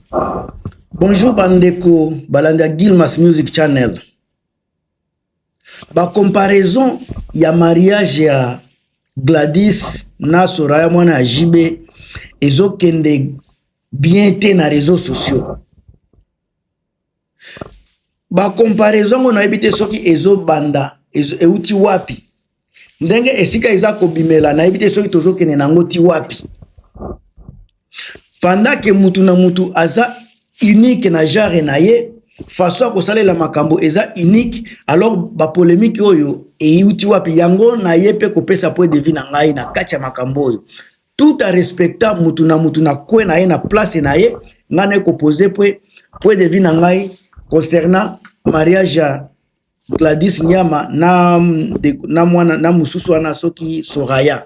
Bonjour bandeko, balanda Gilmas Music Channel. Ba comparaison ya mariage ya Gladys na Soraya mwana ya Jibe ezokende bien te na réseaux sociaux. Ba comparaison ngo na ebite soki ezobanda euti wapi. Ndenge esika eza kobimela na ebite soki tozokende nango ti wapi. Pendant que mutu na mutu aza unique na genre na ye, façon ko salela makambo eza unique, alors ba polémique oyo euti wapi yango na ye pe ko pesa point de vue na ngai na kati ya makambo oyo. Tout à respecter mutu na kwe na ye na place na ye, ngana ko poser point de vue na ngai concernant mariage ya Gladys Nyama na mwana na mususu wana soki Soraya.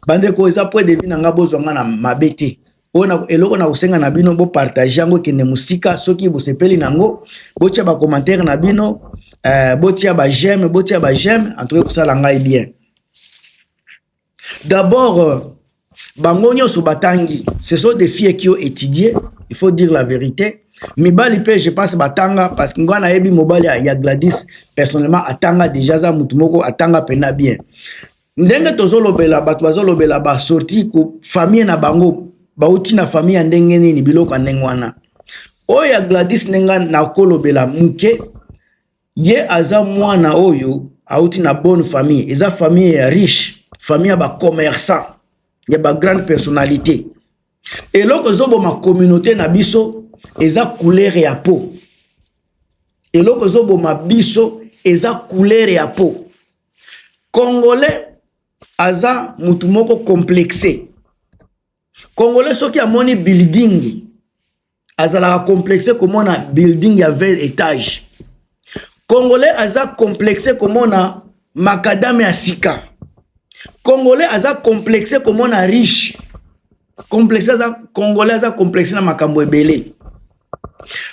Bande ko eza point de vue na nga bozwanga na mabete. Ona eloko na usenga na bino bo partager ngo kende musika soki bo sepeli nango, bo tia ba commentaire na bino, bo tia ba j'aime, en tout cas ko sala ngai bien. D'abord bango nyoso batangi, ce sont des filles qui ont étudié, il faut dire la vérité. Mibali pe je pense batanga parce que ngwana yebi mobali ya Gladys personnellement atanga déjà za mutu moko atanga pena bien. Ndenge tozolobela bato bazolobela ba sorti ko famille na bango bauti na famille ya ndenge nini biloko ndenge wana. Oya Gladys nenga na kolobela muke ye aza mwana oyo auti na bonne famille, eza famille ya riche, famille ya ba commerçant, ya ba grande personnalité. Et loko zobo ma communauté na biso eza couleur ya peau. Et loko zobo ma biso eza couleur ya peau. Congolais aza mutu moko complexé. Congolais soki amoni building azala complexé comme na building ya 20 étages. Congolais aza complexé comme na macadam ya sika. Congolais aza complexé comme na riche. Complexé aza Congolais aza complexé na makambo ebele.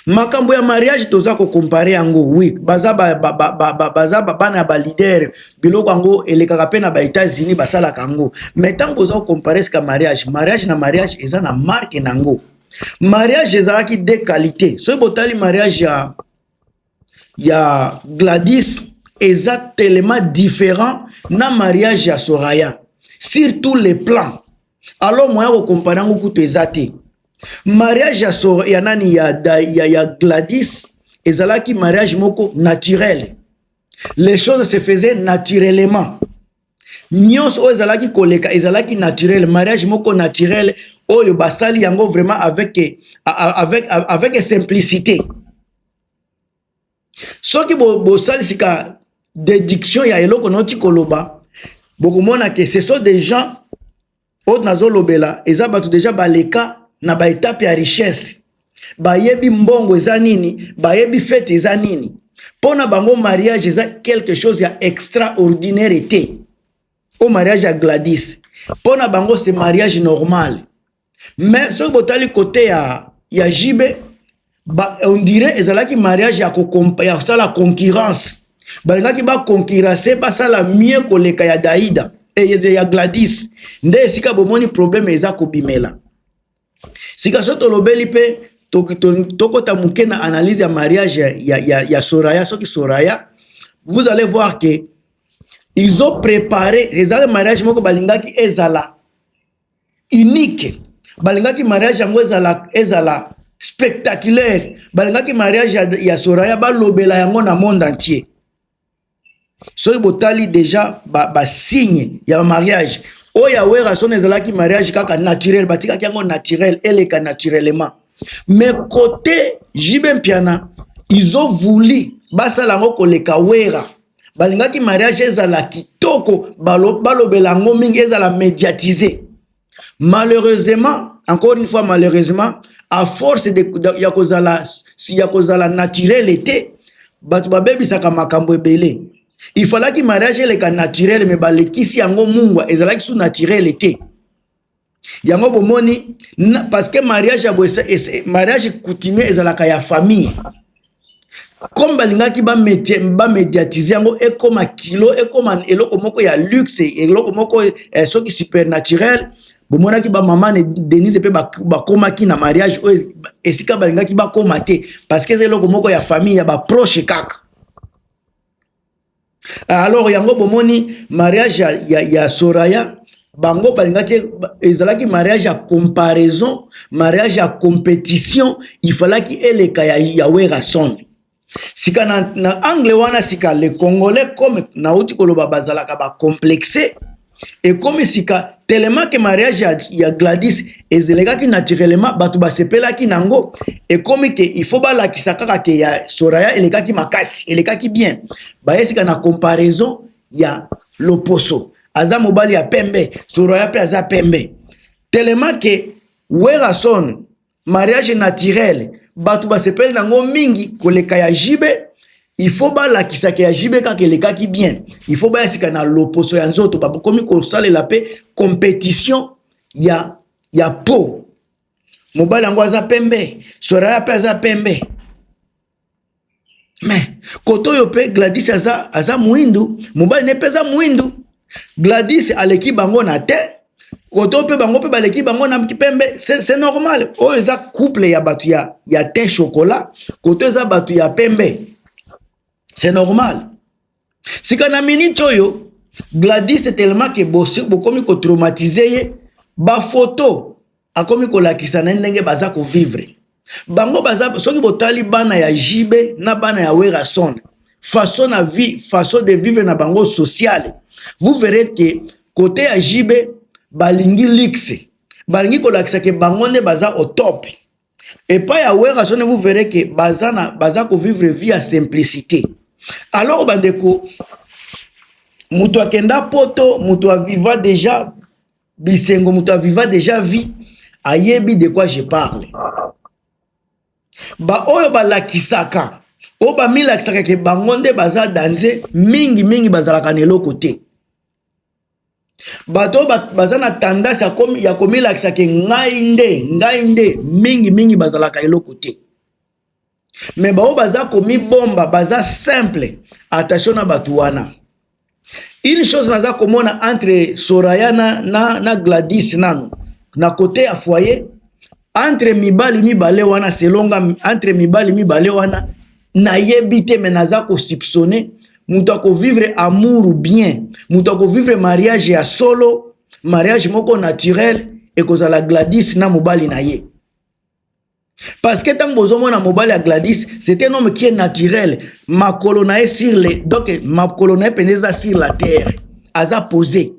Makambo ya mariage toza ko comparer yango, oui, baza bana ba leader biloko yango elekaka pe na ba États-Unis basala kango. Mais tant que oza comparer ce mariage na mariage eza na marque nango. Mariage eza ki de qualité. So botali mariage ya Gladys eza tellement différent na mariage ya Soraya sur tous les plans. Alors moi ko comparer yango kuto ezate. Mariage ya nani ya Gladys ezalaki mariage moko naturel. Les choses se faisaient naturellement. Nyos o ezalaki koleka ezalaki naturel, mariage moko naturel oyo basali yango vraiment avec simplicité. Soki bo sali sika déduction ya eloko noti koloba, bokomona que ce sont des gens au nazo lobela ezabatu déjà baleka na ba étape ya richesse, bayebi mbongo eza nini, bayebi fête eza nini. Pona bango mariage eza quelque chose ya extraordinaire été. Au mariage à Gladys, pona bango c'est mariage normal. Mais ce botali côté ya Jibe, on dirait ezalaki mariage ya la concurrence. Balingaki ba concurrencer ba sala mieux koleka ya Daïda et ya Gladys. Nde esika bomoni problème eza kobimela. Sika soto lobeli pe toko tamuke na analyse ya mariage ya Soraya, soki Soraya, vous allez voir que ils ont préparé ezala mariage moko balingaki ezala unique, balingaki mariage yango ezala spectaculaire, balingaki mariage ya Soraya balobela yango na monde entier. Soki botali déjà ba signe ya mariage oya wera son ezalaki mariage kaka naturel, batikaki yango naturel, eleka naturellement. Mais côté Jibe Piana, ils ont voulu basala yango koleka wera. Balingaki mariage ezala kitoko, balobela yango mingi ezala médiatisé. Malheureusement, encore une fois malheureusement, à force de yakozala naturel été, batu babebisaka makambo ebele. Il fallait que mariage eleka naturel mais balekisi yango mungwa ezalaki sous naturel été. Yango bomoni parce que mariage coutumier ezalaka ya famille. Comme balingaki ba médiatiser yango et comme kilo et comme eloko moko ya luxe eloko moko soki super naturel bomona ki ba maman Denise pe ba koma ki na mariage esika balinga ki ba koma te parce que c'est loko moko ya famille ya ba proche kaka. Alors yango bomoni mariage ya Soraya bango balinga ki ezalaki mariage ya comparaison, mariage ya compétition, il fallait ki eleka ya Werason. Sika na angle wana sika les Congolais comme na uti koloba bazalaka ba complexé et comme sika tellement que mariage ya Gladys ezelekaki naturellement batu basepelaki nango et comme que il faut bala kisaka ke ya Soraya elekaki makasi elekaki bien ba sika na comparaison ya loposo aza mobali ya pembe Soraya pe aza pembe tellement que Werason mariage naturel batu basepeli nango mingi koleka ya Jibe. Il faut bala kisaka ya Jibe kaka elekaki bien. Il faut bala sika na loposo ya nzoto ba komi ko sale la paix compétition ya po. Mobali yango aza pembe, Soraya pe aza pembe. Mais koto yo pe Gladys aza muindu, mobali ne peza muindu. Gladys aleki bango na te. Koto pe bango pe baleki bango na pembe, c'est normal. O eza couple ya batu ya te chocolat, koto eza batu ya pembe. C'est normal. Si quand on a mini choyo, Gladys c'est tellement que bokomi ko traumatisé ba photo a komi ko lakisa na ndenge baza ko vivre. Bango baza soki botali bana ya Jibe na bana ya Werason. Façon na vie, façon de vivre na bango sociale. Vous verrez que côté ya Jibe balingi luxe. Balingi ko lakisa que bango ne baza au top. Et pas ya Werason vous verrez que baza ko vivre vie à simplicité. Alors bandeko mutu akenda poto mutu aviva déjà bisengo mutu aviva déjà vie ayebi de quoi je parle ba oyo balakisaka o ba milakisaka ke bangonde baza danse mingi bazalaka na eloko te bato baza na tendance ya komilakisa ke ngai nde mingi bazalaka eloko te. Mais bao baza komi bomba baza simple attention na batuana. Une chose naza komona entre Soraya na Gladys nano na côté à foyer entre mibali mibale wana selonga entre mibali mibale wana na yebite mais naza ko soupçonner muta ko vivre amour bien muta ko vivre mariage ya solo mariage moko naturel et kozala Gladys na mobali na ye. Parce que tant que na mobile à Gladys, c'est un homme qui est naturel. Ma colonne sur les donc ma colonne peneza sur la terre. Aza posé.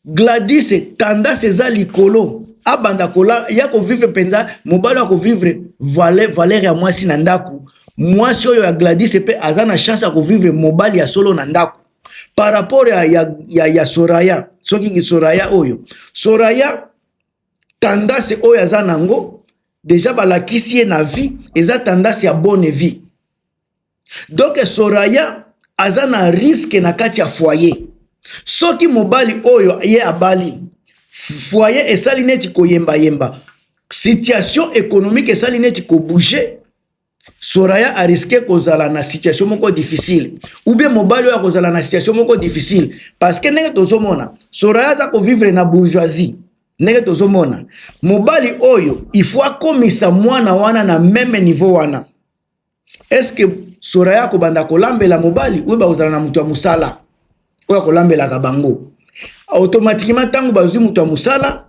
Gladys tanda seza likolo. Abanda kola ya ko vivre penda mobile ko vivre Valérie ya mwasi na ndaku. Mwasi oyo ya Gladys pe aza na chance ko vivre mobile ya solo na ndaku. Par rapport ya Soraya, soki ki Soraya oyo. Soraya tendance oyo aza nango déjà balakisi ye na vie eza tendance ya bonne vie. Donc Soraya aza na risque na kati ya foyer. Soki mobali oyo ye abali foyer esali neti koyemba situation économique esali neti ko bouger, Soraya a risqué kozala na situation moko difficile ou bien mobali oyo kozala na situation moko difficile parce que ndenge tozomona Soraya za ko vivre na bourgeoisie. Nenge tozomona mobali oyo il faut akomisa mwana wana na même niveau wana. Est-ce que Soraya ko banda kolambela mobali ou ba ozala na mutu ya musala oyo kolambela ka bango automatiquement tango bazui mutu ya musala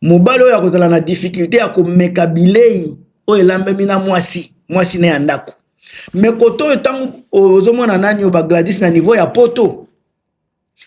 mobali oyo akozala na difficulté ya komeka bilei oyo elambemi na mwasi ne ya ndako. Mais koto oyo tango ozomona nani ba Gladys na niveau ya poto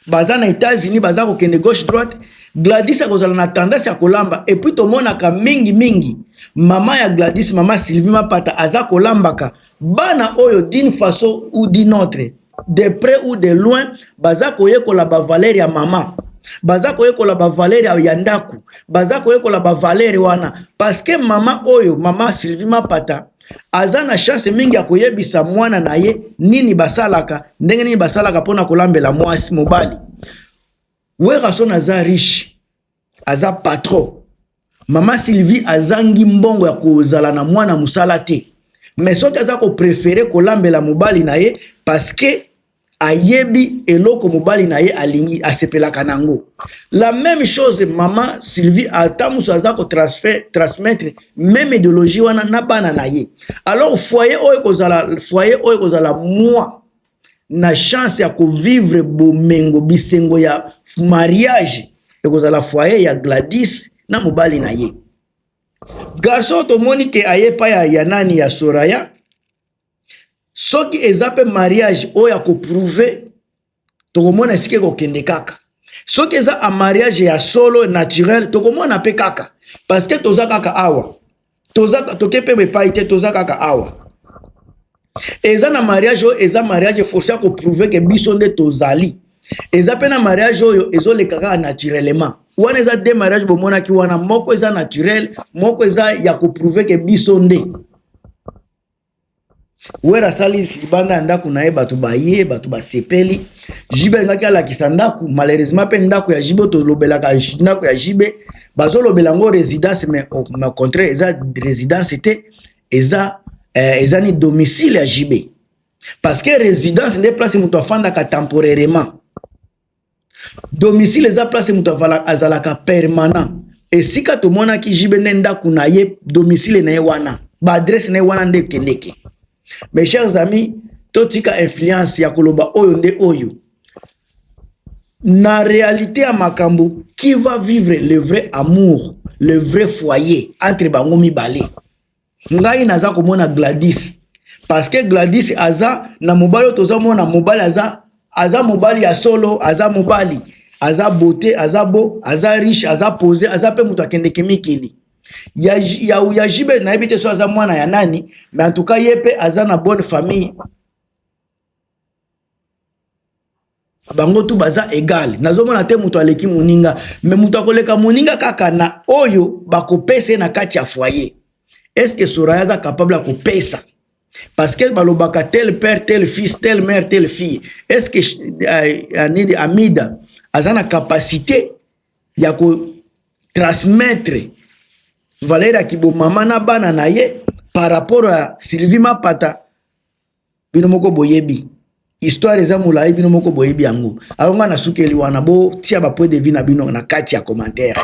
baza na États-Unis baza kokende gauche droite Gladys a kozala na tendance ya kolamba et puis to monaka mingi mama ya Gladys mama Sylvie Mapata aza kolambaka bana oyo d'une façon ou d'une autre de près ou de loin baza koyekola ba valeur ya mama baza koyekola ba valeur ya ndaku baza koyekola ba valeur wana parce que mama oyo mama Sylvie Mapata aza na chance mingi ya koyebisa mwana na ye nini basalaka ndenge nini basalaka pona kolambela mwasi mobali. Werason aza riche, aza patron. Mama Sylvie azangi mbongo ya kozala na mwana musala te. Mais soki aza ko préférer kolambela mobali na ye parce que ayebi eloko mobali na ye alingi asepelaka nango. La même chose maman Sylvie atamuso aza ko transmettre même idéologie wana na bana na ye. Alors foyer oyo kozala moi na chance ya ko vivre bomengo bisengo ya mariage ekozala foyer ya Gladys na mobali na ye. Garçon to moni ke aye pa ya nani ya Soraya. Soki ezape mariage oya ko prouver tokomona sike ko kende kaka. Soki eza a mariage ya solo naturel tokomona pe kaka parce que toza kaka awa. Toza tokepe me paite toza kaka awa. Eza na mariage oyo eza mariage forcé ko prouver que biso nde tozali. Eza pe na mariage oyo ezole kaka naturellement. Wana eza de mariage bomona ki wana moko eza naturel, moko eza ya ko prouver que biso nde. Wera sali banda ndaku na ye batu baye batu basepeli jibe ngaki ala kisandaku malheureusement pe ndaku ya jibe to lobelaka ndaku ya jibe bazo lobela ngo résidence mais au contraire eza résidence te eza ni domicile ya jibe parce que résidence nde place muto afanda ka temporairement domicile eza place muto azalaka permanent esika to mona ki jibe nde ndaku na ye domicile na ye wana ba adresse na ye wana nde kendeke. Mes chers amis, totika influence ya koloba oyo nde oyo. Na réalité à makambo, qui va vivre le vrai amour, le vrai foyer entre bango mibale? Ngai naza komona Gladys. Parce que Gladys aza na mobali toza mona mobali aza mobali ya solo, aza mobali, aza beauté, aza beau, aza riche, aza posé, aza pe muto akende kemikili. Ya jibe na ebite so aza mwana ya nani mais en tout cas yepe aza na bonne famille bango tu baza égal nazomona te muto aleki moninga mais muto akoleka moninga kaka na oyo bakopesa na kati ya foyer. Est-ce que Soraya aza capable à kopesa parce que balobaka tel père tel fils tel mère telle fille? Est-ce que Amida aza na capacité ya ko transmettre Valérie Akibo mama na bana na ye par rapport à Sylvie Mapata bino moko boyebi histoire eza mulayi bino moko boyebi yango alonga na sukeli wana bo tia ba point de vue na bino na kati ya commentaire.